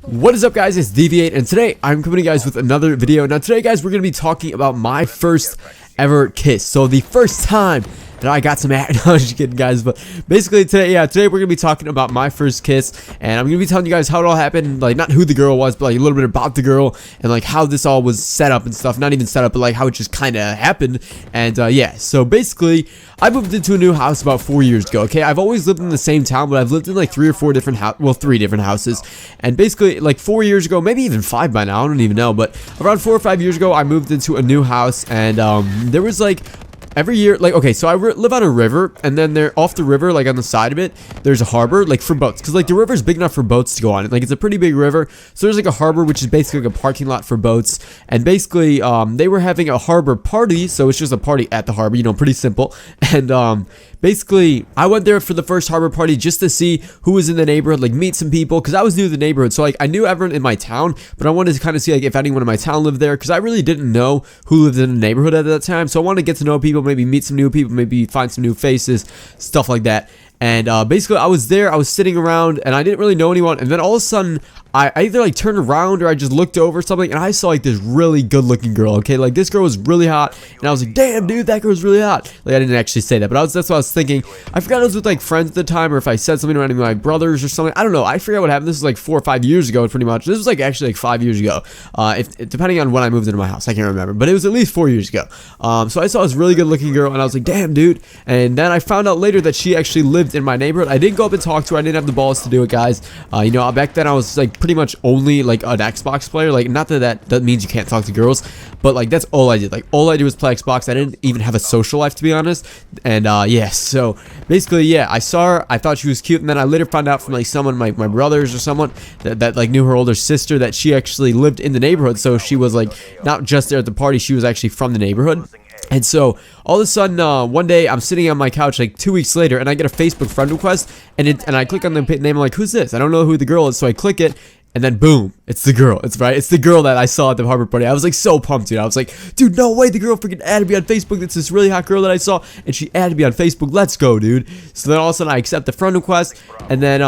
What is up, guys? It's Deviate, and today I'm coming to you guys with another video. Now today, guys, we're going to be talking about my first ever kiss. So the first time that I got some act. No, I'm just kidding, guys. But basically today we're going to be talking about my first kiss, and I'm going to be telling you guys how it all happened, like not who the girl was, but like a little bit about the girl and like how this all was set up and stuff. Not even set up, but like how it just kind of happened. And yeah, so basically I moved into a new house about 4 years ago. Okay, I've always lived in the same town, but I've lived in like three different houses. And basically like 4 years ago, maybe even 5 by now, I don't even know, but around 4 or 5 years ago I moved into a new house, and there was like every year, like, okay, so I live on a river, and then there, off the river, like on the side of it, there's a harbor, like for boats, because like the river's big enough for boats to go on it. Like it's a pretty big river, so there's like a harbor, which is basically like a parking lot for boats. And basically they were having a harbor party, so it's just a party at the harbor, you know, pretty simple. And basically I went there for the first harbor party just to see who was in the neighborhood, like meet some people, because I was new to the neighborhood. So like I knew everyone in my town, but I wanted to kind of see like if anyone in my town lived there, because I really didn't know who lived in the neighborhood at that time. So I wanted to get to know people, maybe meet some new people, maybe find some new faces, stuff like that. And basically I was there, I was sitting around, and I didn't really know anyone. And then all of a sudden I either like turned around or I just looked over something, and I saw like this really good looking girl. Okay, like this girl was really hot, and I was like, damn dude, that girl's really hot. Like I didn't actually say that, but that's what I was thinking. I forgot I was with like friends at the time, or if I said something to any of my brothers or something, I don't know, I forgot what happened. This was like 4 or 5 years ago, pretty much. This was like actually like 5 years ago, if depending on when I moved into my house, I can't remember, but it was at least 4 years ago. So I saw this really good looking girl, and I was like, damn dude. And then I found out later that she actually lived in my neighborhood. I didn't go up and talk to her, I didn't have the balls to do it, guys. You know, back then I was like pretty much only like an Xbox player. Like not that means you can't talk to girls, but like that's all I did. Like all I did was play Xbox. I didn't even have a social life, to be honest. And yeah, so basically, yeah, I saw her, I thought she was cute, and then I later found out from like someone, my brothers or someone that like knew her older sister, that she actually lived in the neighborhood. So she was like not just there at the party, she was actually from the neighborhood. And so all of a sudden one day I'm sitting on my couch like 2 weeks later, and I get a Facebook friend request, and I click on the name. I'm like, who's this? I don't know who the girl is. So I click it, and then boom, it's the girl. It's the girl that I saw at the harbor party. I was like so pumped, dude. I was like, dude, no way, the girl freaking added me on Facebook. It's this really hot girl that I saw, and she added me on Facebook. Let's go, dude. So then all of a sudden I accept the friend request, and then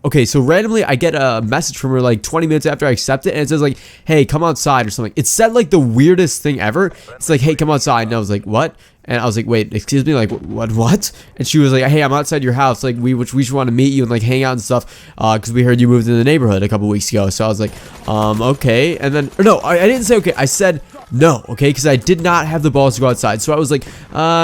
okay, so randomly I get a message from her like 20 minutes after I accept it, and it says like, hey, come outside or something. It said like the weirdest thing ever. It's like, hey, come outside. And I was like, what? And I was like, wait, excuse me, like what? And she was like, hey, I'm outside your house, like we just want to meet you and like hang out and stuff, because we heard you moved in the neighborhood a couple weeks ago. So I was like, okay. And then, or no, I didn't say okay, I said no, okay, because I did not have the balls to go outside. So I was like,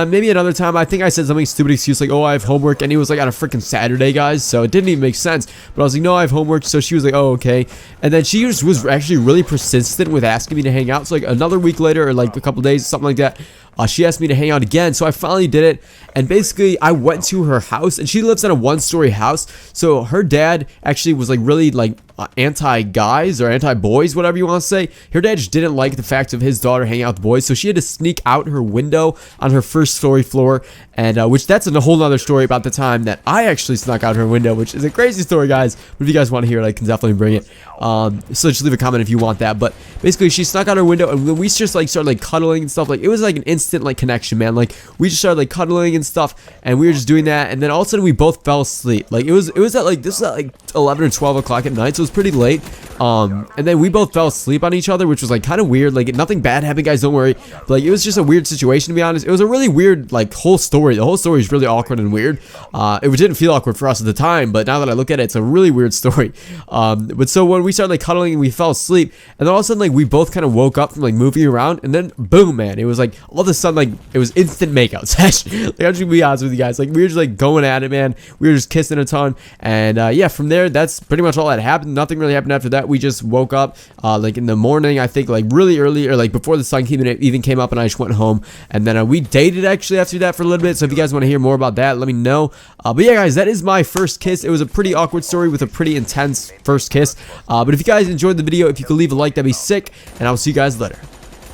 maybe another time. I think I said something stupid excuse like, oh, I have homework, and it was like on a freaking Saturday, guys, so it didn't even make sense. But I was like, no, I have homework. So she was like, oh, okay. And then she just was actually really persistent with asking me to hang out. So like another week later, or like a couple days, something like that, she asked me to hang out again. So I finally did it, and basically I went to her house, and she lives in a one-story house. So her dad actually was like really like anti-guys or anti-boys, whatever you want to say. Her dad just didn't like the fact of his daughter hanging out with boys, so she had to sneak out her window on her first story floor, and which that's a whole nother story about the time that I actually snuck out her window, which is a crazy story, guys. But if you guys want to hear it, I can definitely bring it. So just leave a comment if you want that. But basically she snuck out her window, and we just like started like cuddling and stuff. Like it was like an instant like connection, man. Like we just started like cuddling and stuff, and we were just doing that, and then all of a sudden we both fell asleep. Like it was at like, this was at like 11 or 12 o'clock at night, so it was pretty late. And then we both fell asleep on each other, which was like kind of weird. Like nothing bad happened, guys, don't worry, but like it was just a weird situation, to be honest. It was a really weird like whole story. The whole story is really awkward and weird. It didn't feel awkward for us at the time, but now that I look at it, it's a really weird story. But so when we started like cuddling and we fell asleep, and then all of a sudden like we both kind of woke up from like moving around, and then boom, man, it was like all of a sudden like it was instant makeout session. Like I'm just gonna be honest with you guys, like we were just like going at it, man. We were just kissing a ton, and yeah, from there that's pretty much all that happened. Nothing really happened after that. We just woke up like in the morning, I think, like really early, or like before the sun even came up, and I just went home, and then we dated actually after that for a little bit. So if you guys want to hear more about that, let me know. But yeah, guys, that is my first kiss. It was a pretty awkward story with a pretty intense first kiss. But if you guys enjoyed the video, if you could leave a like, that'd be sick, and I'll see you guys later.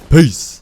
Peace.